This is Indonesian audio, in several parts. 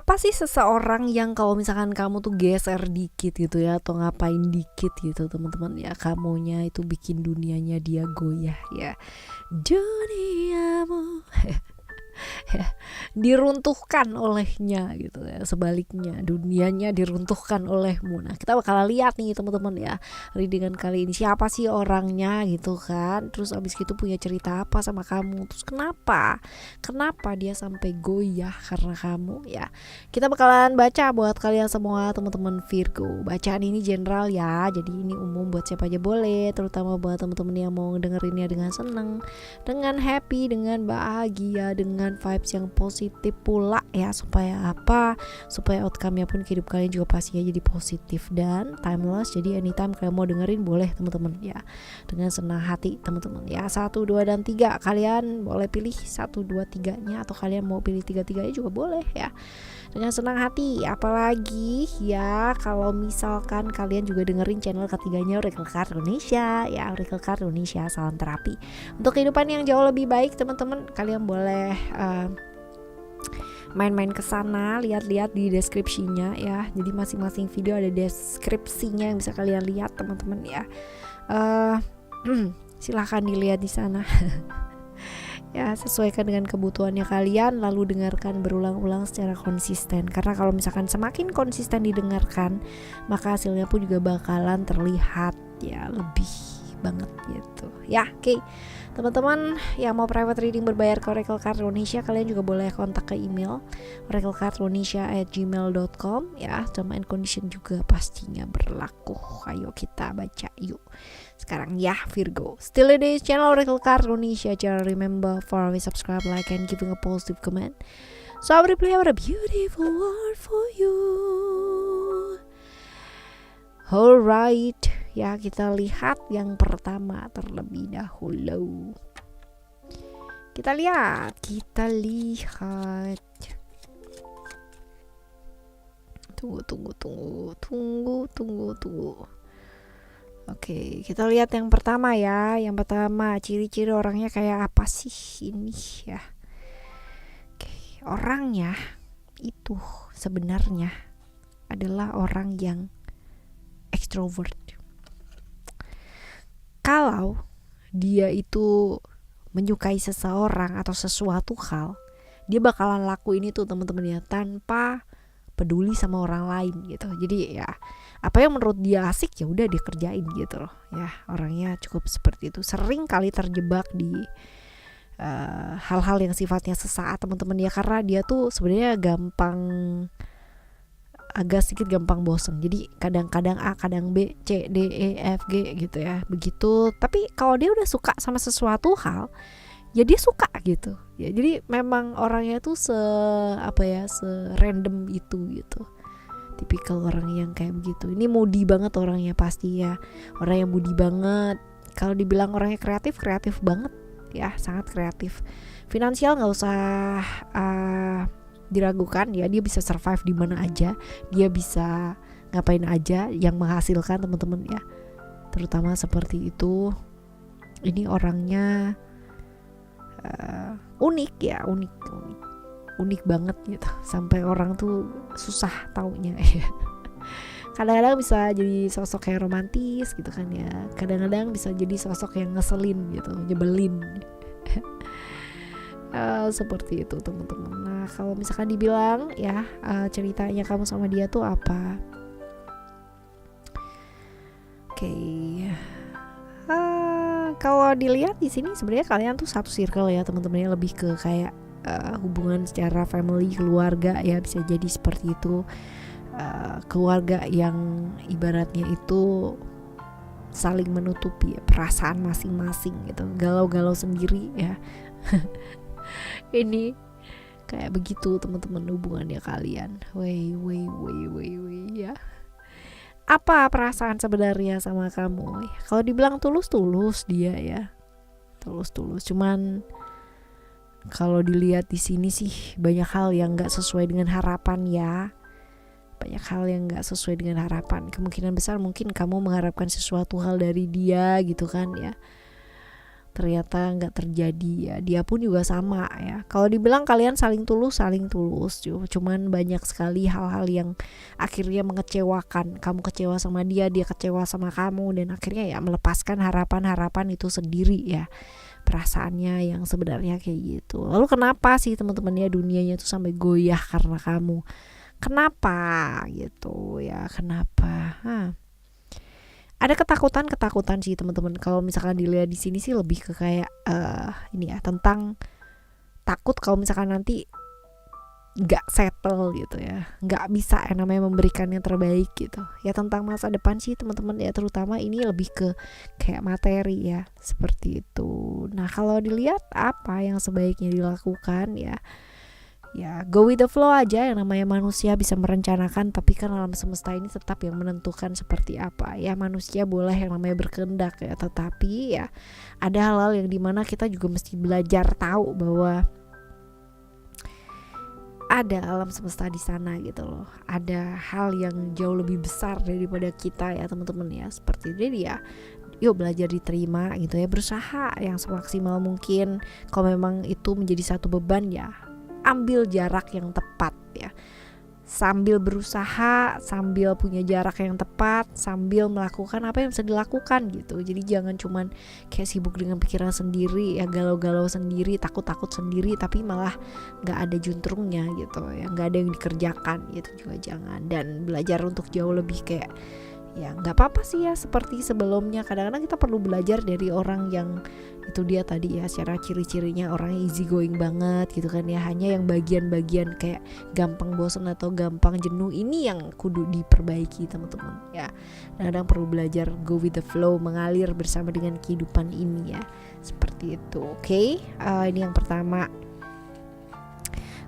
Siapa sih seseorang yang kalau misalkan kamu tuh geser dikit gitu ya, atau ngapain dikit gitu teman-teman ya, kamunya itu bikin dunianya dia goyah ya. Duniamu ya, diruntuhkan olehnya gitu ya, sebaliknya dunianya diruntuhkan olehmu. Nah, kita bakal lihat nih teman-teman ya, readingan kali ini siapa sih orangnya gitu kan, terus abis itu punya cerita apa sama kamu, terus kenapa dia sampai goyah karena kamu ya. Kita bakalan baca buat kalian semua teman-teman Virgo. Bacaan ini general ya, jadi ini umum buat siapa aja boleh, terutama buat teman-teman yang mau dengerinnya dengan seneng, dengan happy, dengan bahagia, dengan vibes yang positif pula ya, supaya apa, supaya outcome-nya pun hidup kalian juga pastinya jadi positif dan timeless. Jadi anytime kalian mau dengerin boleh teman-teman ya, dengan senang hati teman-teman ya. 1, 2, dan 3 kalian boleh pilih 1, 2, 3-nya, atau kalian mau pilih 3-3-nya juga boleh ya, dengan senang hati. Apalagi ya kalau misalkan kalian juga dengerin channel ketiganya Oracle Card Indonesia ya, Oracle Card Indonesia, salam terapi untuk kehidupan yang jauh lebih baik teman-teman. Kalian boleh main-main ke sana, lihat-lihat di deskripsinya ya. Jadi masing-masing video ada deskripsinya yang bisa kalian lihat teman-teman ya. Silahkan dilihat di sana. Ya, sesuaikan dengan kebutuhannya kalian, lalu dengarkan berulang-ulang secara konsisten. Karena kalau misalkan semakin konsisten didengarkan, maka hasilnya pun juga bakalan terlihat ya lebih banget gitu ya. Oke. Teman-teman yang mau private reading berbayar ke Oracle Card Indonesia, kalian juga boleh kontak ke email oraclecardindonesia@gmail.com ya. Term and condition juga pastinya berlaku. Ayo kita baca yuk sekarang ya Virgo. Still in this channel Oracle Card Indonesia. Jangan remember for always subscribe, like, and giving a positive comment. So I will play a beautiful word for you. Alright, ya kita lihat yang pertama terlebih dahulu. Kita lihat. Tunggu. Oke, kita lihat yang pertama ya. Yang pertama, ciri-ciri orangnya kayak apa sih ini ya. Oke, orangnya itu sebenarnya adalah orang yang extrovert. Kalau dia itu menyukai seseorang atau sesuatu hal, dia bakalan lakuin itu teman-teman ya, tanpa peduli sama orang lain gitu. Jadi ya apa yang menurut dia asik ya udah dia kerjain gitu loh ya. Orangnya cukup seperti itu. Sering kali terjebak di hal-hal yang sifatnya sesaat teman-teman ya, karena dia tuh sebenarnya agak sedikit gampang bosen. Jadi kadang-kadang A, kadang B, C, D, E, F, G gitu ya. Begitu. Tapi kalau dia udah suka sama sesuatu hal, ya dia suka gitu. Ya jadi memang orangnya tuh random itu gitu. Tipikal orang yang kayak begitu. Ini moody banget orangnya pasti ya. Orang yang moody banget. Kalau dibilang orangnya kreatif banget ya, sangat kreatif. Finansial nggak usah diragukan ya, dia bisa survive di mana aja, dia bisa ngapain aja yang menghasilkan teman-teman ya, terutama seperti itu. Ini orangnya unik banget gitu, sampai orang tuh susah taunya ya. Kadang-kadang bisa jadi sosok yang romantis gitu kan ya, kadang-kadang bisa jadi sosok yang ngeselin gitu, nyebelin. Seperti itu teman-teman. Nah kalau misalkan dibilang ya ceritanya kamu sama dia tuh apa? Oke. Kalau dilihat di sini sebenarnya kalian tuh satu circle ya teman-temannya, lebih ke kayak hubungan secara family, keluarga ya, bisa jadi seperti itu. Keluarga yang ibaratnya itu saling menutupi ya, perasaan masing-masing gitu, galau-galau sendiri ya. Ini kayak begitu teman-teman hubungannya kalian. Wey ya. Apa perasaan sebenarnya sama kamu? Kalau dibilang tulus dia ya. Tulus. Cuman kalau dilihat di sini sih banyak hal yang enggak sesuai dengan harapan ya. Kemungkinan besar mungkin kamu mengharapkan sesuatu hal dari dia gitu kan ya. ternyata nggak terjadi ya. Dia pun juga sama ya. Kalau dibilang kalian saling tulus, cuman banyak sekali hal-hal yang akhirnya mengecewakan. Kamu kecewa sama dia kecewa sama kamu, dan akhirnya ya melepaskan harapan-harapan itu sendiri ya, perasaannya yang sebenarnya kayak gitu. Lalu kenapa sih teman-teman ya dunianya tuh sampai goyah karena kamu? Kenapa gitu ya? Kenapa? Ada ketakutan sih teman-teman. Kalau misalkan dilihat di sini sih lebih ke kayak ini ya, tentang takut kalau misalkan nanti nggak settle gitu ya, nggak bisa yang namanya memberikan yang terbaik gitu ya, tentang masa depan sih teman-teman ya, terutama ini lebih ke kayak materi ya, seperti itu. Nah kalau dilihat apa yang sebaiknya dilakukan ya go with the flow aja. Yang namanya manusia bisa merencanakan, tapi kan alam semesta ini tetap yang menentukan seperti apa ya. Manusia boleh yang namanya berkehendak ya, tetapi ya ada hal-hal yang dimana kita juga mesti belajar tahu bahwa ada alam semesta di sana gitu loh. Ada hal yang jauh lebih besar daripada kita ya teman-teman ya, seperti itu ya. Yuk belajar diterima gitu ya, berusaha yang semaksimal mungkin. Kalau memang itu menjadi satu beban ya, ambil jarak yang tepat ya, sambil berusaha, sambil punya jarak yang tepat, sambil melakukan apa yang bisa dilakukan gitu. Jadi jangan cuman kayak sibuk dengan pikiran sendiri ya, galau-galau sendiri, takut-takut sendiri, tapi malah gak ada juntrungnya gitu ya, gak ada yang dikerjakan gitu juga jangan. Dan belajar untuk jauh lebih kayak ya nggak apa-apa sih ya, seperti sebelumnya. Kadang-kadang kita perlu belajar dari orang yang itu dia tadi ya, secara ciri-cirinya orang easy going banget gitu kan ya, hanya yang bagian-bagian kayak gampang bosan atau gampang jenuh ini yang kudu diperbaiki teman-teman ya. Kadang-kadang perlu belajar go with the flow, mengalir bersama dengan kehidupan ini ya, seperti itu. Oke, ini yang pertama,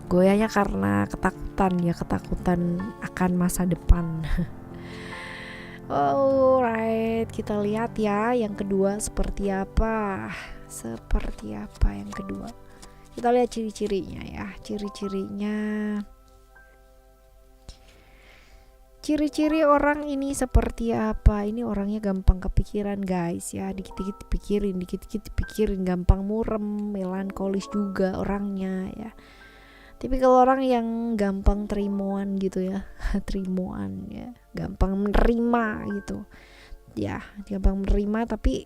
goyahnya karena ketakutan akan masa depan. Alright, kita lihat ya yang kedua seperti apa yang kedua. Kita lihat ciri-cirinya ya, ciri-ciri orang ini seperti apa. Ini orangnya gampang kepikiran guys ya, dikit-dikit dipikirin, gampang murem, melankolis juga orangnya ya. Tapi kalau orang yang gampang terimoan gitu ya, terimoan ya, gampang menerima gitu ya, gampang menerima tapi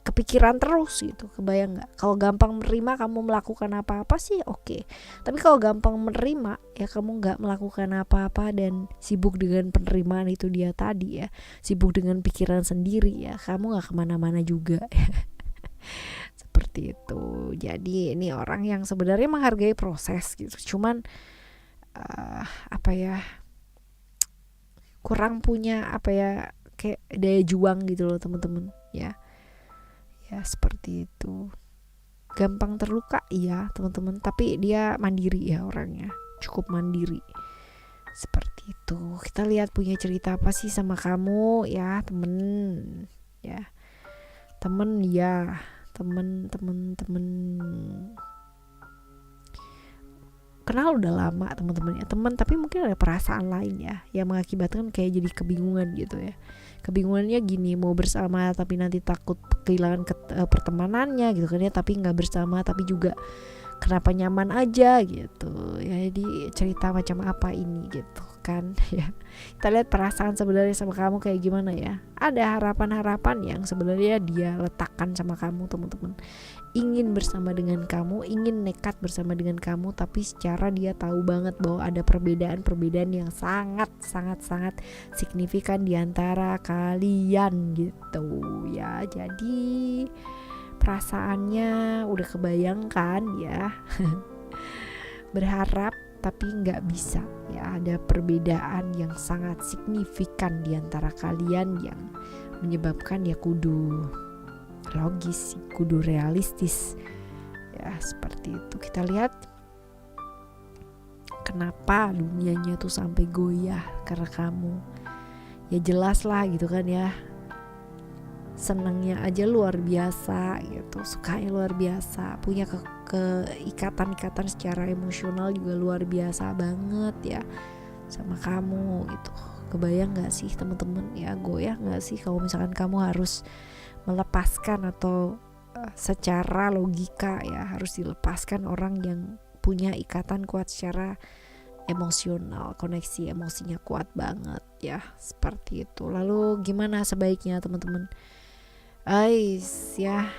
kepikiran terus gitu. Kebayang nggak? Kalau gampang menerima kamu melakukan apa-apa sih oke. Tapi kalau gampang menerima ya kamu nggak melakukan apa-apa dan sibuk dengan penerimaan itu dia tadi ya, sibuk dengan pikiran sendiri ya, kamu nggak kemana-mana juga. Seperti itu. Jadi ini orang yang sebenarnya menghargai proses gitu, cuman kurang punya kayak daya juang gitu loh teman-teman ya seperti itu. Gampang terluka iya teman-teman, tapi dia mandiri ya, orangnya cukup mandiri seperti itu. Kita lihat punya cerita apa sih sama kamu ya temen ya, temen kenal udah lama teman-teman ya, teman tapi mungkin ada perasaan lain ya yang mengakibatkan kayak jadi kebingungan gitu ya. Kebingungannya gini, mau bersama tapi nanti takut kehilangan pertemanannya gitu kan ya, tapi nggak bersama tapi juga kenapa nyaman aja gitu ya. Jadi cerita macam apa ini gitu kan ya. Kita lihat perasaan sebenarnya sama kamu kayak gimana ya. Ada harapan-harapan yang sebenarnya dia letakkan sama kamu teman-teman, ingin bersama dengan kamu, ingin nekat bersama dengan kamu, tapi secara dia tahu banget bahwa ada perbedaan yang sangat signifikan di antara kalian gitu ya. Jadi perasaannya udah kebayangkan ya. Berharap tapi nggak bisa ya, ada perbedaan yang sangat signifikan di antara kalian yang menyebabkan ya kudu logis, kudu realistis ya, seperti itu. Kita lihat kenapa dunianya tuh sampai goyah karena kamu. Ya jelas lah gitu kan ya, senangnya aja luar biasa gitu, sukanya luar biasa, punya keikatan secara emosional juga luar biasa banget ya sama kamu gitu. Kebayang gak sih teman-teman ya, goyah gak sih kalau misalkan kamu harus melepaskan atau secara logika ya harus dilepaskan orang yang punya ikatan kuat secara emosional, koneksi emosinya kuat banget ya, seperti itu. Lalu gimana sebaiknya teman-teman? Ya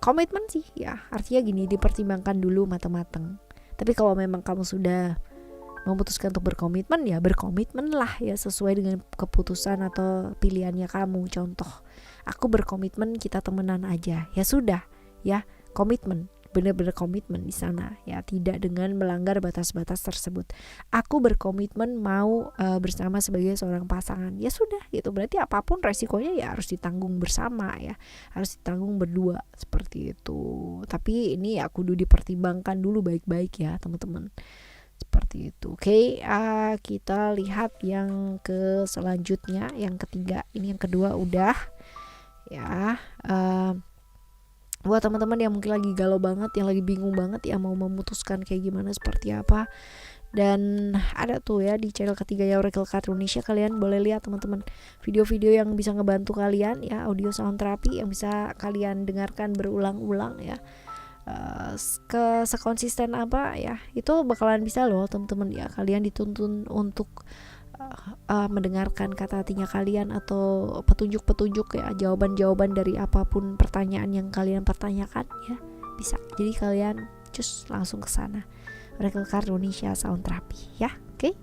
komitmen sih ya, artinya gini, dipertimbangkan dulu matang-matang. Tapi kalau memang kamu sudah memutuskan untuk berkomitmen, ya berkomitmen lah ya, sesuai dengan keputusan atau pilihannya kamu. Contoh, aku berkomitmen kita temenan aja, ya sudah ya, komitmen, benar-benar komitmen di sana ya, tidak dengan melanggar batas-batas tersebut. Aku berkomitmen mau bersama sebagai seorang pasangan, ya sudah gitu, berarti apapun resikonya ya harus ditanggung bersama ya, harus ditanggung berdua, seperti itu. Tapi ini aku kudu dipertimbangkan dulu baik-baik ya teman-teman, seperti itu. Oke, kita lihat yang ke selanjutnya, yang ketiga. Ini yang kedua udah ya. Buat teman-teman yang mungkin lagi galau banget, yang lagi bingung banget ya mau memutuskan kayak gimana, seperti apa, dan ada tuh ya di channel ketiga ya, Oracle Card Indonesia, kalian boleh lihat teman-teman video-video yang bisa ngebantu kalian ya, audio sound terapi yang bisa kalian dengarkan berulang-ulang ya, sekonsisten apa ya, itu bakalan bisa loh teman-teman ya. Kalian dituntun untuk mendengarkan kata hatinya kalian atau petunjuk-petunjuk ya, jawaban-jawaban dari apapun pertanyaan yang kalian pertanyakan ya, bisa. Jadi kalian cus langsung ke sana, Oracle Card Indonesia Sound Therapy ya. Oke.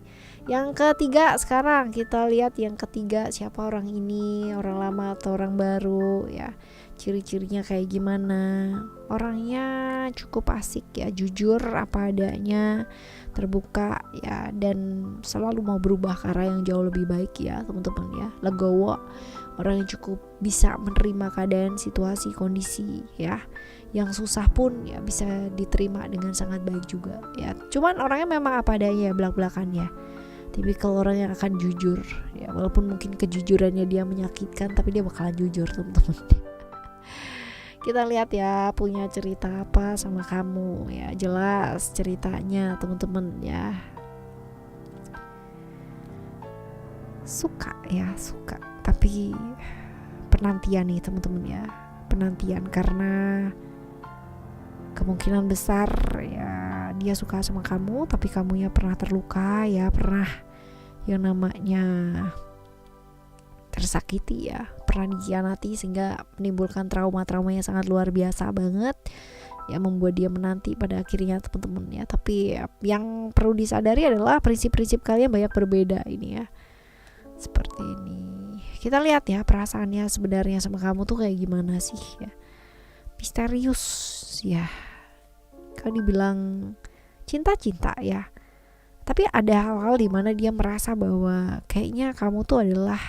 Yang ketiga sekarang kita lihat yang ketiga, siapa orang ini, orang lama atau orang baru ya. Ciri-cirinya kayak gimana? Orangnya cukup asik ya, jujur apa adanya, terbuka ya, dan selalu mau berubah ke arah yang jauh lebih baik ya teman-teman ya. Legowo, orang yang cukup bisa menerima keadaan, situasi, kondisi ya. Yang susah pun ya bisa diterima dengan sangat baik juga ya. Cuman orangnya memang apa adanya, belak-belakan ya. Tipikal orang yang akan jujur ya, walaupun mungkin kejujurannya dia menyakitkan, tapi dia bakalan jujur teman-teman. Kita lihat ya punya cerita apa sama kamu ya, jelas ceritanya teman-teman ya. Suka ya, suka, tapi penantian nih teman-teman ya, penantian, karena kemungkinan besar ya dia suka sama kamu, tapi kamunya pernah terluka ya, pernah yang namanya tersakiti ya, pernah dikhianati, sehingga menimbulkan trauma-trauma yang sangat luar biasa banget ya, membuat dia menanti pada akhirnya teman-teman ya. Tapi ya, yang perlu disadari adalah prinsip-prinsip kalian banyak berbeda ini ya, seperti ini. Kita lihat ya perasaannya sebenarnya sama kamu tuh kayak gimana sih ya, misterius ya, kalau dibilang cinta-cinta ya, tapi ada hal-hal di mana dia merasa bahwa kayaknya kamu tuh adalah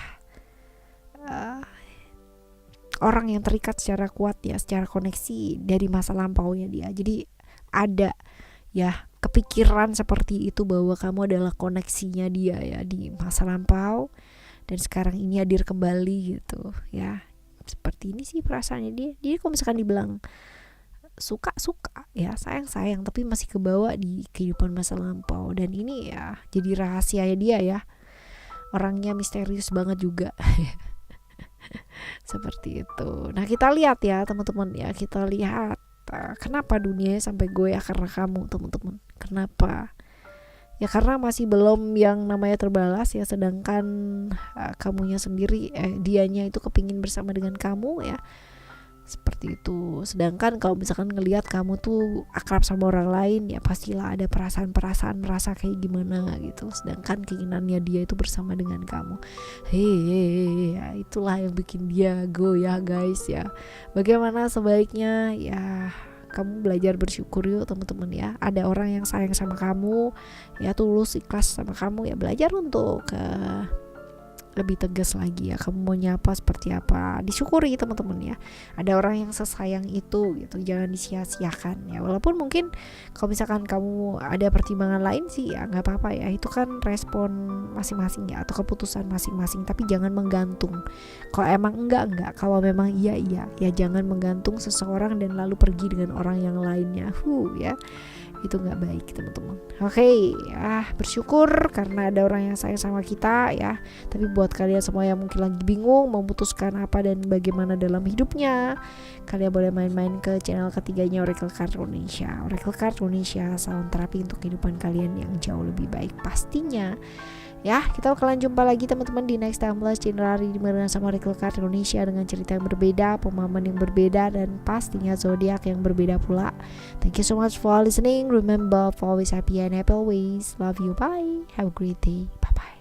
orang yang terikat secara kuat ya, secara koneksi dari masa lampaunya dia. Jadi ada ya kepikiran seperti itu, bahwa kamu adalah koneksinya dia ya di masa lampau, dan sekarang ini hadir kembali gitu ya. Seperti ini sih perasaannya dia. Jadi kalau misalkan dibilang suka ya, sayang, tapi masih kebawa di kehidupan masa lampau, dan ini ya jadi rahasianya dia ya. Orangnya misterius banget juga. Seperti itu. Nah kita lihat ya teman-teman ya, kita lihat kenapa dunia sampai goyah karena kamu teman-teman. Kenapa? Ya karena masih belum yang namanya terbalas ya, sedangkan kamunya sendiri dianya itu kepingin bersama dengan kamu ya, seperti itu. Sedangkan kalau misalkan ngelihat kamu tuh akrab sama orang lain, ya pastilah ada perasaan-perasaan merasa kayak gimana gitu. Sedangkan keinginannya dia itu bersama dengan kamu. Ya itulah yang bikin dia goyah guys ya. Bagaimana sebaiknya ya, kamu belajar bersyukur yuk teman-teman ya. Ada orang yang sayang sama kamu ya, tulus ikhlas sama kamu ya, belajar untuk lebih tegas lagi ya, kamu mau nyapa seperti apa, disyukuri teman-teman ya. Ada orang yang sesayang itu gitu, jangan disia-siakan ya. Walaupun mungkin kalau misalkan kamu ada pertimbangan lain sih ya nggak apa-apa ya, itu kan respon masing-masing ya, atau keputusan masing-masing. Tapi jangan menggantung. Kalau emang enggak, kalau memang iya ya jangan menggantung seseorang dan lalu pergi dengan orang yang lainnya ya. itu nggak baik teman-teman. Oke, bersyukur karena ada orang yang sayang sama kita ya. Tapi buat kalian semua yang mungkin lagi bingung memutuskan apa dan bagaimana dalam hidupnya, kalian boleh main-main ke channel ketiganya Oracle Card Indonesia. Oracle Card Indonesia, salam terapi untuk kehidupan kalian yang jauh lebih baik pastinya. Ya, kita bakalan jumpa lagi teman-teman di next timeless Januari dimana sama Oracle Card Indonesia dengan cerita yang berbeda, pemahaman yang berbeda, dan pastinya zodiak yang berbeda pula. Thank you so much for listening. Remember, for always happy and happy always. Love you. Bye. Have a great day. Bye bye.